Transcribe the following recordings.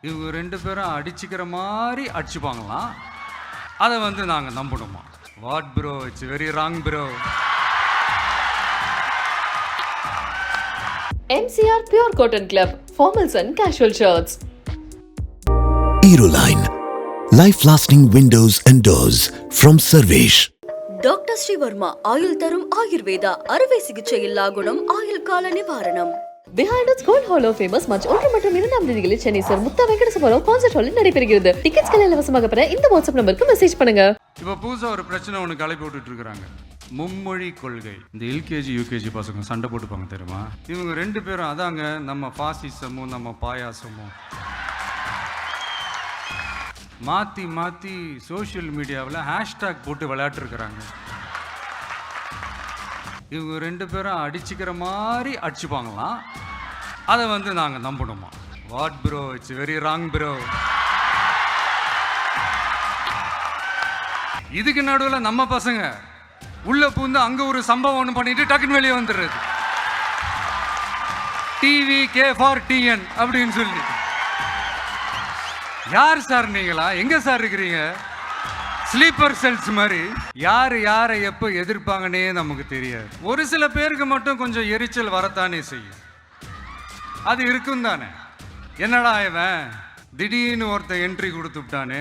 இவங்க 2 பேரும் அடிச்சுக்கிற மாதிரி அடிச்சுப்பாங்களாம். அதை வந்து நாங்கள் நம்பணுமா? What bro, it's very wrong bro. MCR Pure Cotton Club, formals and casual shirts. Aeroline, life-lasting windows and doors from Sarvesh. Doctor Sreevarma ஆயுள் தரும் ஆயுர்வேதா அறுவை சிகிச்சை இல்லா குணம் ஆயுள் கால நிவாரணம். Behind its Gold Hall of Famous March 1 மற்றும் 2 தேதிகளில் சென்னை சார் முத்தா வெங்கடசுப்பராவ் கான்சர்ட் ஹாலில் நடைபெறுகிறது. டிக்கெட்ஸ்களை இலவசமாக பெற இந்த வாட்ஸ்அப் நம்பருக்கு மெசேஜ் பண்ணுங்க. இப்போ புதுசாக ஒரு பிரச்சனை ஒன்று கிளப்பி விட்டுட்டு இருக்கிறாங்க. மும்மொழி கொள்கை. இந்த எல்கேஜி யூகேஜி பசங்க சண்டை போட்டுப்பாங்க தெரியுமா? இவங்க 2 பேரும் அதாங்க நம்ம பாசிசமும் நம்ம பாயாசமும் மாற்றி மாற்றி சோஷியல் மீடியாவில் ஹேஷ்டேக் போட்டு விளையாட்டுருக்குறாங்க. இவங்க 2 பேரும் அடிச்சுக்கிற மாதிரி அடிச்சுப்பாங்களாம். அதை வந்து நாங்கள் நம்பணுமா? What bro, it's very wrong bro. இதுக்கு நடுவில் நம்ம பசங்க உள்ள பூந்து அங்கே ஒரு சம்பவம் ஒன்று பண்ணிட்டு டக்குன்னு வெளியே வந்துடுறது. டிவி கே ஃபார் டிஎன் அப்படின்னு சொல்லி. யார் சார் நீங்களா? எங்க சார் இருக்கிறீங்க? ஸ்லீப்பர் செல்ஸ் மாதிரி. யார் யாரை எப்போ எதிர்ப்பாங்கன்னே நமக்கு தெரியாது. ஒரு சில பேருக்கு மட்டும் கொஞ்சம் எரிச்சல் வரத்தானே செய்யும். அது இருக்கும் தானே. என்னடா இவன் திடீர்னு ஒருத்தன் என்ட்ரி கொடுத்துட்டானே,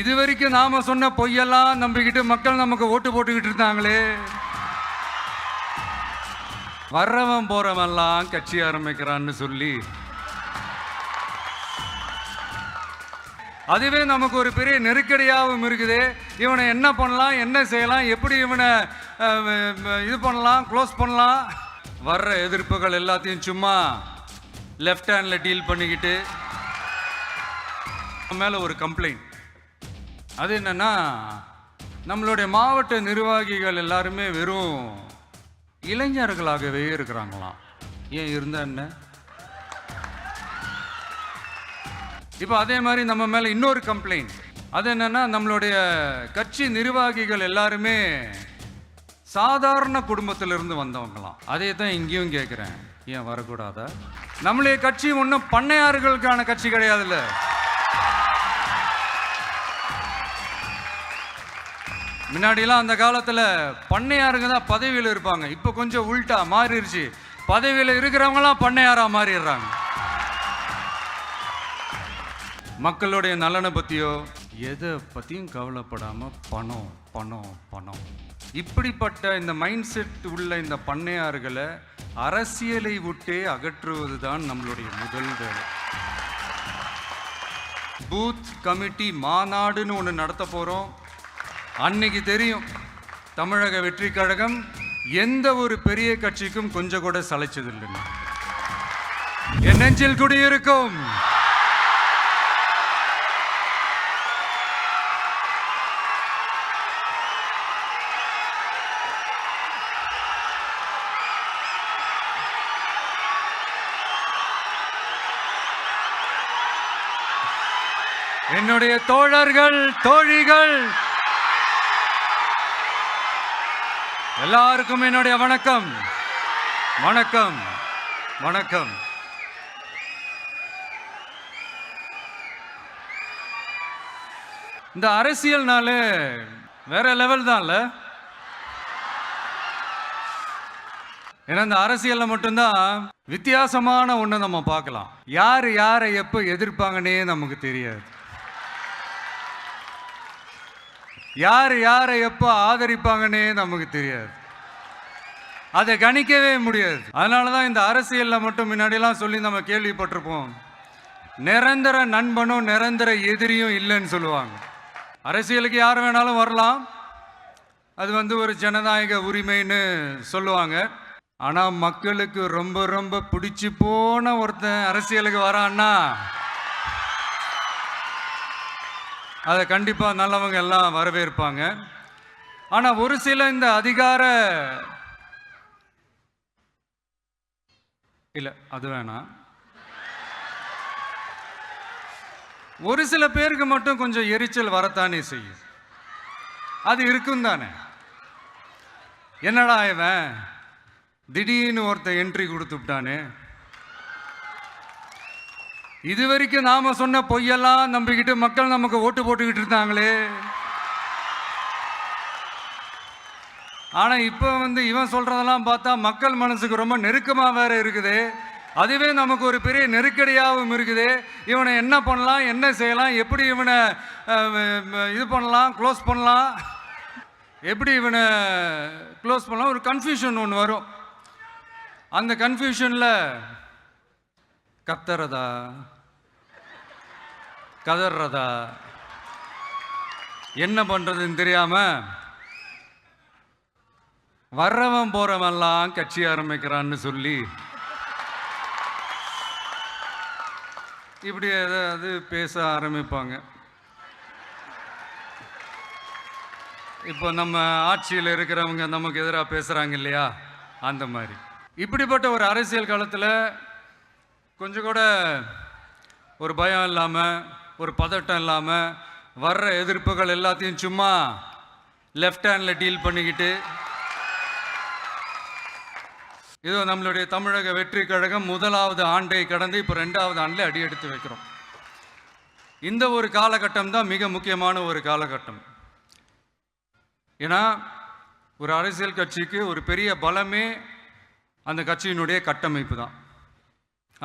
இது வரைக்கும் நாம சொன்ன பொய்யெல்லாம் நம்பிக்கிட்டு மக்கள் நமக்கு ஓட்டு போட்டுக்கிட்டு இருந்தாங்களே. வர்றவன் போறவன்லாம் கட்சி ஆரம்பிக்கிறான்னு சொல்லி அதுவே நமக்கு ஒரு பெரிய நெருக்கடியாகவும் இருக்குது. இவனை என்ன பண்ணலாம், என்ன செய்யலாம், எப்படி இவனை இது பண்ணலாம், க்ளோஸ் பண்ணலாம். வர்ற எதிர்ப்புகள் எல்லாத்தையும் சும்மா லெஃப்ட் ஹேண்டில் டீல் பண்ணிக்கிட்டு மேலே ஒரு கம்ப்ளைண்ட். அது என்னன்னா, நம்மளுடைய மாவட்ட நிர்வாகிகள் எல்லாருமே வெறும் இளைஞர்களாகவே இருக்கிறாங்களாம். ஏன் இருந்தா என்ன? இப்போ அதே மாதிரி நம்ம மேலே இன்னொரு கம்ப்ளைண்ட். அது என்னன்னா, நம்மளுடைய கட்சி நிர்வாகிகள் எல்லாருமே சாதாரண குடும்பத்திலிருந்து வந்தவங்களாம். அதே தான் இங்கேயும் கேட்குறேன், ஏன் வரக்கூடாதா? நம்மளுடைய கட்சி ஒன்றும் பண்ணையார்களுக்கான கட்சி கிடையாதுல்ல. முன்னாடிலாம் அந்த காலத்தில் பண்ணையாருங்க தான் பதவியில் இருப்பாங்க. இப்போ கொஞ்சம் உள்டா மாறிடுச்சு. பதவியில் இருக்கிறவங்களாம் பண்ணையாராக மாறிடுறாங்க. மக்களுடைய நலனை பற்றியோ எதை பற்றியும் கவலைப்படாமல் பணம் பணம் பணம். இப்படிப்பட்ட இந்த மைண்ட் செட் உள்ள இந்த பண்ணையார்களை அரசியலை விட்டே அகற்றுவது தான் நம்மளுடைய முதல் வேலை. பூத் கமிட்டி மாநாடுன்னு ஒன்று நடத்த போகிறோம். அன்னைக்கு தெரியும் தமிழக வெற்றி கழகம் எந்த ஒரு பெரிய கட்சிக்கும் கொஞ்சம் கூட சளைச்சதில்லைன்னு. என் நெஞ்சில் குடியிருக்கும் என்னுடைய தோழர்கள், தோழிகள் எல்லாருக்கும் என்னுடைய வணக்கம். வணக்கம் வணக்கம். இந்த அரசியல்னாலே வேற லெவல் தான்ல. ஏன்னா இந்த அரசியல்ல மட்டும்தான் வித்தியாசமான ஒண்ணு நம்ம பார்க்கலாம். யார் யாரை எப்போ எதிர்ப்பாங்கன்னே நமக்கு தெரியாது. யார் யாரை எப்போ ஆதரிப்பாங்கன்னே நமக்கு தெரியாது. அதை கணிக்கவே முடியாது. அதனால தான் இந்த அரசியலில் மட்டும் முன்னாடியெல்லாம் சொல்லி நம்ம கேள்விப்பட்டிருப்போம், நிரந்தர நண்பனும் நிரந்தர எதிரியும் இல்லைன்னு சொல்லுவாங்க. அரசியலுக்கு யார் வேணாலும் வரலாம், அது வந்து ஒரு ஜனநாயக உரிமைன்னு சொல்லுவாங்க. ஆனால் மக்களுக்கு ரொம்ப ரொம்ப பிடிச்சி போன ஒருத்தன் அரசியலுக்கு வரான்னா அதை கண்டிப்பாக நல்லவங்க எல்லாம் வரவேற்பாங்க. ஆனால் ஒரு சில இந்த அதிகார இல்லை அது வேணாம், ஒரு சில பேருக்கு மட்டும் கொஞ்சம் எரிச்சல் வரத்தானே செய்யும். அது இருக்கும் தானே. என்னடா இவன் திடீர்னு ஒருத்தன் என்ட்ரி கொடுத்துட்டானே, இது வரைக்கும் நாம சொன்ன பொய்யெல்லாம் நம்பிக்கிட்டு மக்கள் நமக்கு ஓட்டு போட்டுக்கிட்டு இருந்தாங்களே. ஆனா இப்போ இவன் சொல்றதெல்லாம் பார்த்தா மக்கள் மனசுக்கு ரொம்ப நெருக்கமா வேற இருக்குது. அதுவே நமக்கு ஒரு பெரிய நெருக்கடியாகவும் இருக்குது. இவனை என்ன பண்ணலாம், என்ன செய்யலாம், எப்படி இவனை இது பண்ணலாம், க்ளோஸ் பண்ணலாம், எப்படி இவனை க்ளோஸ் பண்ணலாம், ஒரு கன்ஃபியூஷன் ஒன்று வரும். அந்த கன்ஃபியூஷனில் கத்துறதா கதறதா என்ன பண்ணுறதுன்னு தெரியாமல் வர்றவன் போகிறவெல்லாம் கட்சி ஆரம்பிக்கிறான்னு சொல்லி இப்படி ஏதாவது பேச ஆரம்பிப்பாங்க. இப்போ நம்ம ஆட்சியில் இருக்கிறவங்க நமக்கு எதிராக பேசுகிறாங்க இல்லையா, அந்த மாதிரி. இப்படிப்பட்ட ஒரு அரசியல் காலத்தில் கொஞ்சம் கூட ஒரு பயம் இல்லாமல், ஒரு பதட்டம் இல்லாமல், வர்ற எதிர்ப்புகள் எல்லாத்தையும் சும்மா லெஃப்ட் ஹேண்டில் டீல் பண்ணிக்கிட்டு, இதோ நம்மளுடைய தமிழக வெற்றி கழகம் முதலாவது ஆண்டை கடந்து இப்போ 2வது ஆண்டில் அடி எடுத்து வைக்கிறோம். இந்த ஒரு காலகட்டம் தான் மிக முக்கியமான ஒரு காலகட்டம். ஏன்னா ஒரு அரசியல் கட்சிக்கு ஒரு பெரிய பலமே அந்த கட்சியினுடைய கட்டமைப்பு தான்.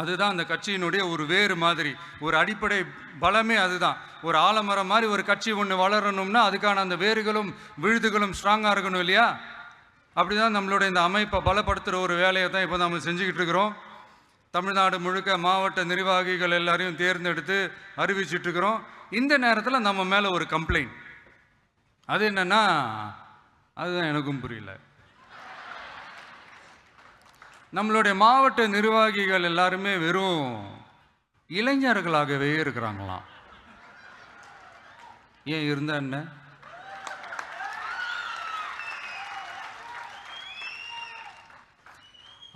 அதுதான் அந்த கட்சியினுடைய ஒரு வேறு மாதிரி, ஒரு அடிப்படை பலமே அதுதான். ஒரு ஆலமரம் மாதிரி ஒரு கட்சி ஒன்று வளரணும்னா அதுக்கான அந்த வேர்களும் விழுதுகளும் ஸ்ட்ராங்காக இருக்கணும் இல்லையா. அப்படிதான் நம்மளுடைய இந்த அமைப்பை பலப்படுத்துகிற ஒரு வேலையை தான் இப்போ நம்ம செஞ்சுக்கிட்டு இருக்கிறோம். தமிழ்நாடு முழுக்க மாவட்ட நிர்வாகிகள் எல்லாரையும் தேர்ந்தெடுத்து அறிவிச்சிட்ருக்கிறோம். இந்த நேரத்தில் நம்ம மேலே ஒரு கம்ப்ளைண்ட், அது என்னன்னா, அதுதான் எனக்கும் புரியல. நம்மளுடைய மாவட்ட நிர்வாகிகள் எல்லாருமே வெறும் இளைஞர்களாகவே இருக்கிறாங்களாம். ஏன் இருந்தா என்ன?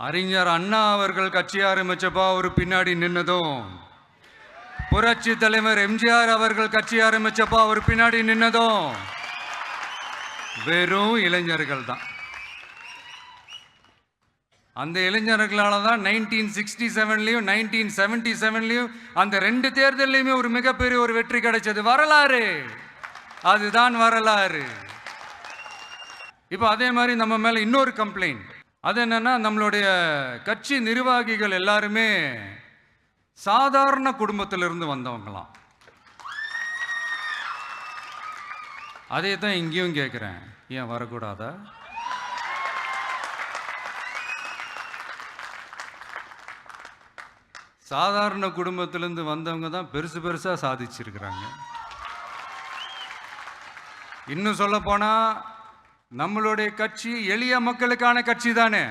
அறிஞர் அண்ணா அவர்கள் கட்சி ஆரம்பிச்சப்பா அவர் பின்னாடி நின்னதும், புரட்சி தலைவர் எம்ஜிஆர் அவர்கள் கட்சி ஆரம்பிச்சப்பா அவர் பின்னாடி நின்னதும் வெறும் இளைஞர்கள் தான். அந்த இளைஞர்களால தான் 1967லையும் 1977லையும் அந்த 2 தேர்தலையுமே ஒரு மிகப்பெரிய ஒரு வெற்றி கிடைச்சது. வரலாறு, அதுதான் வரலாறு. இப்போ அதே மாதிரி நம்ம மேல இன்னொரு கம்ப்ளைண்ட், அது என்னன்னா, நம்மளுடைய கட்சி நிர்வாகிகள் எல்லாருமே சாதாரண குடும்பத்திலிருந்து வந்தவங்களாம். அதே தான் இங்கேயும் கேட்குறேன், ஏன் வரக்கூடாதா? சாதாரண குடும்பத்திலிருந்து வந்தவங்க தான் பெருசு பெருசாக சாதிச்சிருக்கிறாங்க. இன்னும் சொல்ல போனா நம்மளுடைய கட்சி எளிய மக்களுக்கான கட்சி தானே.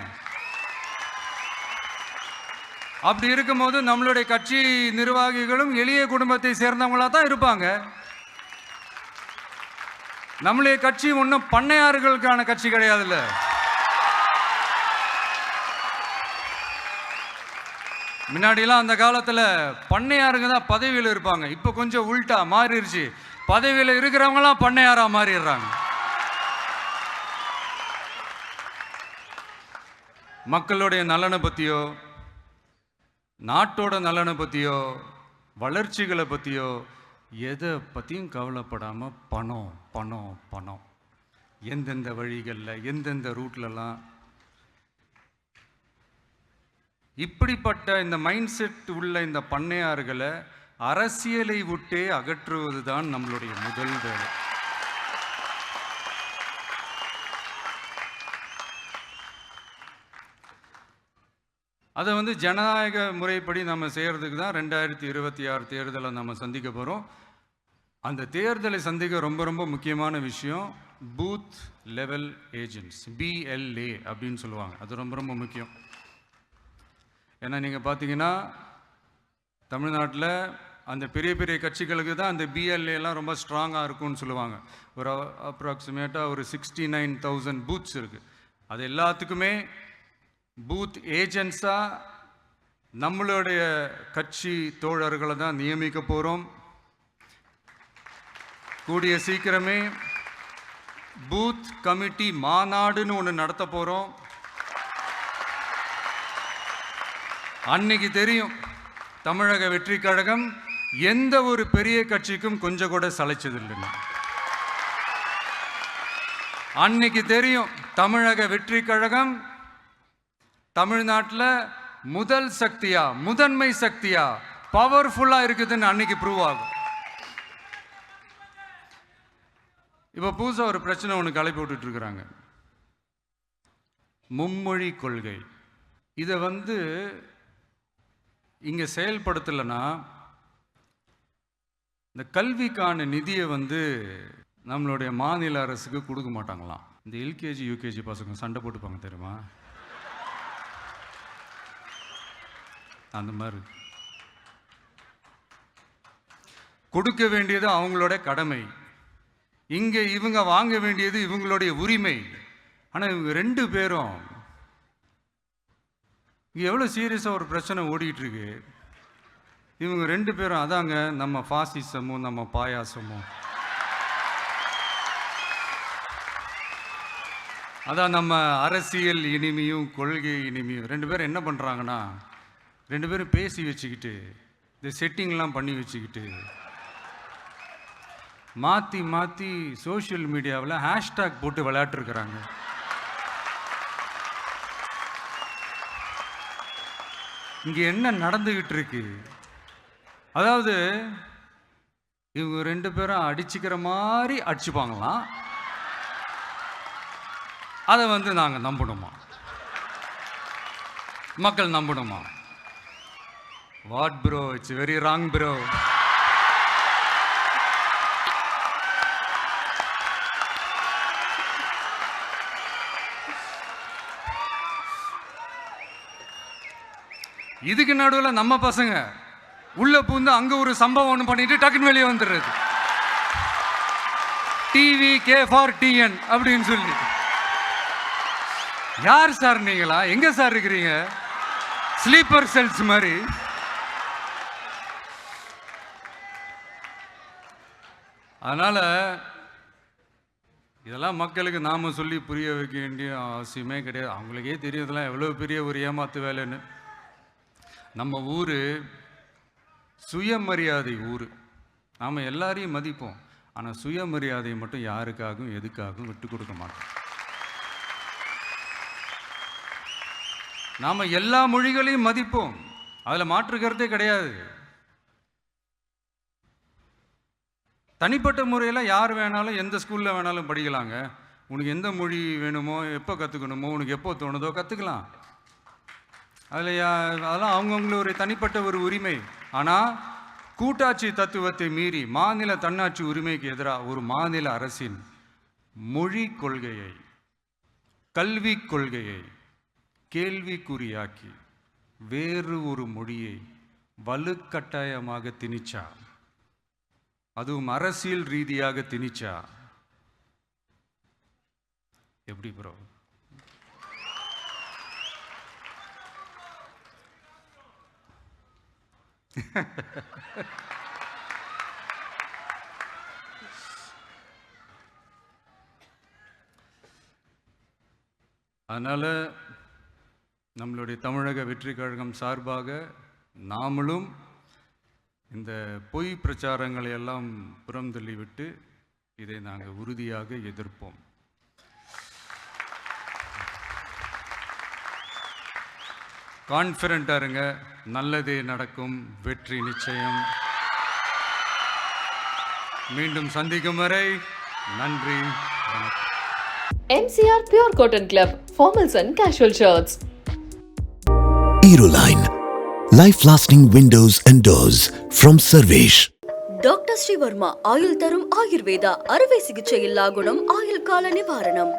அப்படி இருக்கும்போது நம்மளுடைய கட்சி நிர்வாகிகளும் எளிய குடும்பத்தை சேர்ந்தவங்களா தான் இருப்பாங்க. நம்மளுடைய கட்சி ஒன்றும் பண்ணையார்களுக்கான கட்சி கிடையாதுல்ல. முன்னாடிலாம் அந்த காலத்தில் பண்ணையாருங்க தான் பதவியில் இருப்பாங்க. இப்போ கொஞ்சம் உள்டா மாறிடுச்சு, பதவியில் இருக்கிறவங்களாம் பண்ணையாரா மாறிடுறாங்க. மக்களுடைய நலனை பற்றியோ, நாட்டோட நலனை பற்றியோ, வளர்ச்சிகளை பற்றியோ எதை பற்றியும் கவலைப்படாமல் பணம் பணம் பணம், எந்தெந்த வழிகளில் எந்தெந்த ரூட்லலாம். இப்படிப்பட்ட இந்த மைண்ட் செட் உள்ள இந்த பண்ணையார்களை அரசியலை விட்டே அகற்றுவது தான் நம்மளுடைய முதல் வேலை. அதை ஜனநாயக முறைப்படி நம்ம செய்கிறதுக்கு தான் 2026 தேர்தலை நம்ம சந்திக்க போகிறோம். அந்த தேர்தலை சந்திக்க ரொம்ப ரொம்ப முக்கியமான விஷயம் பூத் லெவல் ஏஜென்ட்ஸ், BLA அப்படின்னு சொல்லுவாங்க. அது ரொம்ப ரொம்ப முக்கியம். ஏன்னா நீங்கள் பார்த்தீங்கன்னா தமிழ்நாட்டில் அந்த பெரிய பெரிய கட்சிகளுக்கு தான் அந்த BLAலாம் ரொம்ப ஸ்ட்ராங்காக இருக்கும்னு சொல்லுவாங்க. ஒரு அப்ராக்சிமேட்டாக ஒரு 69,000 பூத்ஸ் இருக்குது. அது எல்லாத்துக்குமே பூத் ஏஜென்ட்ஸாக நம்மளுடைய கட்சி தோழர்களை தான் நியமிக்க போகிறோம். கூடிய சீக்கிரமே பூத் கமிட்டி மாநாடுன்னு ஒன்று நடத்த போகிறோம். அன்னைக்கு தெரியும் தமிழக வெற்றி கழகம் எந்த ஒரு பெரிய கட்சிக்கும் கொஞ்சம் கூட சளைச்சதில்லைங்க. அன்னைக்கு தெரியும் தமிழக வெற்றி கழகம் தமிழ்நாட்டில் முதல் சக்தியா, முதன்மை சக்தியா, பவர்ஃபுல்லா இருக்குதுன்னு அன்னைக்கு ப்ரூவ் ஆகும். இப்போ புதுசா ஒரு பிரச்சனை ஒன்று கிளப்பி விட்டுட்டு இருக்கிறாங்க, மும்மொழி கொள்கை. இதை இங்க செயல்படுத்தலைன்னா இந்த கல்விக்கான நிதியை நம்மளுடைய மாநில அரசுக்கு கொடுக்க மாட்டாங்களாம். இந்த எல்கேஜி யூகேஜி பசங்க சண்டை போட்டுப்பாங்க தெரியுமா, அந்த மாதிரி கொடுக்க வேண்டியது அவங்களோட கடமை, இங்க இவங்க வாங்க வேண்டியது இவங்களுடைய உரிமை. ஆனா இவங்க ரெண்டு பேரும் இங்க எவ்வளவு சீரியஸா ஒரு பிரச்சனை ஓடிட்டு இருக்கு. இவங்க ரெண்டு பேரும் அதாங்க நம்ம பாசிசமும் நம்ம பாயாசமும், அதான் நம்ம அரசியல் இனிமையும் கொள்கை இனிமையும். ரெண்டு பேரும் என்ன பண்றாங்கன்னா, ரெண்டு பேரும் பேசி வச்சுக்கிட்டு இந்த செட்டிங்லாம் பண்ணி வச்சுக்கிட்டு மாற்றி மாற்றி சோஷியல் மீடியாவில் ஹேஷ்டாக் போட்டு விளையாட்டுருக்கிறாங்க. இங்கே என்ன நடந்துக்கிட்டு இருக்கு, அதாவது இவங்க ரெண்டு பேரும் அடிச்சுக்கிற மாதிரி அடிச்சுப்பாங்களாம். அதை நாங்கள் நம்பணுமா, மக்கள் நம்பணுமா? What bro, it's very wrong bro. இதுக்கு நடுவில் நம்ம பசங்க உள்ள பூந்து அங்க ஒரு சம்பவம் ஒன்று பண்ணிட்டு டக்குன்னு வெளியே வந்துடுறது. டிவி கே ஃபார் டிஎன் அப்படின்னு சொல்லி. யார் சார் நீங்களா, எங்க சார் இருக்கிறீங்க? ஸ்லீப்பர் செல்ஸ் மாதிரி. அதனால இதெல்லாம் மக்களுக்கு நாம சொல்லி புரிய வைக்க வேண்டிய அவசியமே கிடையாது. அவங்களுக்கே தெரியறதுலாம் எவ்வளவு பெரிய ஒரு ஏமாத்து வேலைன்னு. நம்ம ஊர் சுயமரியாதை ஊர், நாம் எல்லாரையும் மதிப்போம். ஆனால் சுயமரியாதையை மட்டும் யாருக்காகவும் எதுக்காகவும் விட்டு கொடுக்க மாட்டோம். நாம் எல்லா மொழிகளையும் மதிப்போம், அதில் மாற்றுக்கிறதே கிடையாது. தனிப்பட்ட முறையில் யார் வேணாலும் எந்த ஸ்கூலில் வேணாலும் படிக்கலாங்க. உனக்கு எந்த மொழி வேணுமோ, எப்போ கற்றுக்கணுமோ, உனக்கு எப்போ தோணுதோ கற்றுக்கலாம். அதெல்லாம் அவங்கவுங்களுடைய தனிப்பட்ட ஒரு உரிமை. ஆனால் கூட்டாட்சி தத்துவத்தை மீறி மாநில தன்னாட்சி உரிமைக்கு எதிராக ஒரு மாநில அரசின் மொழி கொள்கையை, கல்வி கொள்கையை கேள்விக்குறியாக்கி வேறு ஒரு மொழியை வலுக்கட்டாயமாக திணிச்சா, அதுவும் அரசியல் ரீதியாக திணிச்சா எப்படி ப்ரோ? அதனால நம்மளுடைய தமிழக வெற்றி கழகம் சார்பாக நாமளும் இந்த பொய் பிரச்சாரங்களை எல்லாம் புறந்தள்ளிவிட்டு இதை நாங்கள் உறுதியாக எதிர்ப்போம். கான்ஃபிடென்ட்டா இருங்க, நல்லதே நடக்கும், வெற்றி நிச்சயம். மீண்டும் சந்திக்கும் வரை நன்றி, வணக்கம். MCR Pure Cotton Club, formals and casual shirts. Aeroline, life-lasting windows and doors from Sarvesh. Doctor Sreevarma ஆயுள் தரும் ஆயுர்வேதா அறுவை சிகிச்சை இல்லா குணம், ஆயுள் கால நிவாரணம்.